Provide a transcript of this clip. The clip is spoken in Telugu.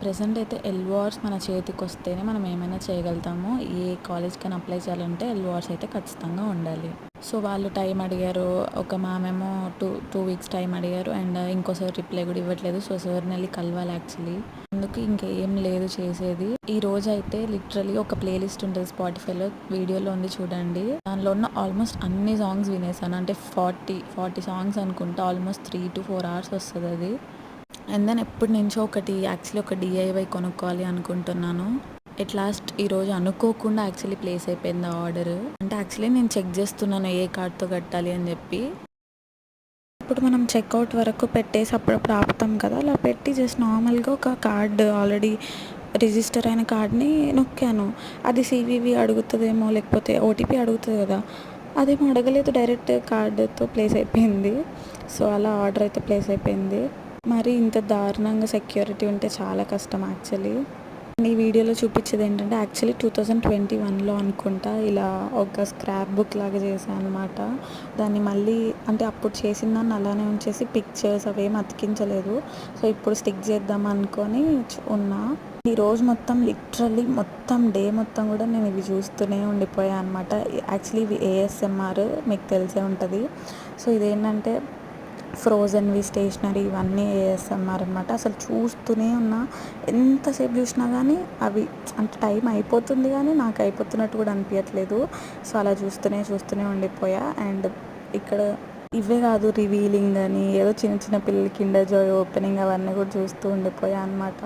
ప్రెజెంట్ అయితే ఎల్ఓఆర్స్ మన చేతికొస్తేనే మనం ఏమైనా చేయగలుగుతాము. ఏ కాలేజ్‌కైనా అప్లై చేయాలంటే ఎల్ఓఆర్స్ అయితే ఖచ్చితంగా ఉండాలి. సో, వాళ్ళు టైం అడిగారు. ఒక మ్యామేమో 2 వీక్స్ టైం అడిగారు. అండ్ ఇంకో సార్ రిప్లై కూడా ఇవ్వట్లేదు. సో, సార్‌నెళ్ళి కలవాలి యాక్చువల్లీ. అందుకు ఇంకేం లేదు చేసేది. ఈ రోజైతే లిటరల్లీ ఒక ప్లేలిస్ట్ ఉంటది స్పాటిఫైలో, వీడియోలో ఉంది చూడండి. దానిలో ఉన్న ఆల్మోస్ట్ అన్ని సాంగ్స్ వినేసాను. అంటే 40 సాంగ్స్ అనుకుంటా. ఆల్మోస్ట్ 3-4 అవర్స్ వస్తదది. అండ్ దెన్ ఎప్పటినుంచో యాక్చువల్లీ ఒక డీఐవై కొనుక్కోవాలి అనుకుంటున్నాను. ఎట్ లాస్ట్ ఈరోజు అనుకోకుండా యాక్చువల్లీ ప్లేస్ అయిపోయింది ఆ ఆర్డర్. అంటే యాక్చువల్లీ నేను చెక్ చేస్తున్నాను ఏ కార్డ్‌తో కట్టాలి అని చెప్పి. ఇప్పుడు మనం చెక్అవుట్ వరకు పెట్టేసి అప్పుడప్పుడు ఆపుతాం కదా! అలా పెట్టి జస్ట్ నార్మల్‌గా ఒక కార్డ్ ఆల్రెడీ రిజిస్టర్ అయిన కార్డ్‌ని నొక్కాను. అది సీవీవీ అడుగుతదేమో, లేకపోతే ఓటీపీ అడుగుతది కదా! అదేమో అడగలేదు, డైరెక్ట్ కార్డ్‌తో ప్లేస్ అయిపోయింది. సో, అలా ఆర్డర్ అయితే ప్లేస్ అయిపోయింది. మరి ఇంత దారుణంగా సెక్యూరిటీ ఉంటే చాలా కష్టం యాక్చువల్లీ. ఈ వీడియోలో చూపించేది ఏంటంటే యాక్చువల్లీ 2021లో అనుకుంటా ఇలా ఒక స్క్రాప్ బుక్ లాగా చేశాను అనమాట. దాన్ని మళ్ళీ అంటే అప్పుడు చేసిన దాన్ని అలానే ఉంచేసి పిక్చర్స్ అవేం అతికించలేదు. సో, ఇప్పుడు స్టిక్ చేద్దాం అనుకొని ఉన్నా. ఈరోజు మొత్తం లిటరల్లీ మొత్తం డే మొత్తం కూడా నేను ఇవి చూస్తూనే ఉండిపోయాను అనమాట. యాక్చువల్లీ ఇవి ఏఎస్ఎంఆర్ మీకు తెలిసే ఉంటుంది. సో, ఇదేంటంటే ఫ్రోజన్వి, స్టేషనరీ ఇవన్నీ ఏఎస్ఎంఆర్ అనమాట. అసలు చూస్తూనే ఉన్నా. ఎంతసేపు చూసినా కానీ అవి అంటే టైం అయిపోతుంది కానీ నాకు అయిపోతున్నట్టు కూడా అనిపించట్లేదు. సో, అలా చూస్తూనే ఉండిపోయా. అండ్ ఇక్కడ ఇవే కాదు, రివీలింగ్ అని ఏదో చిన్న చిన్న పిల్లలకి కిండర్ జాయ్ ఓపెనింగ్ అవన్నీ కూడా చూస్తూ ఉండిపోయా అనమాట.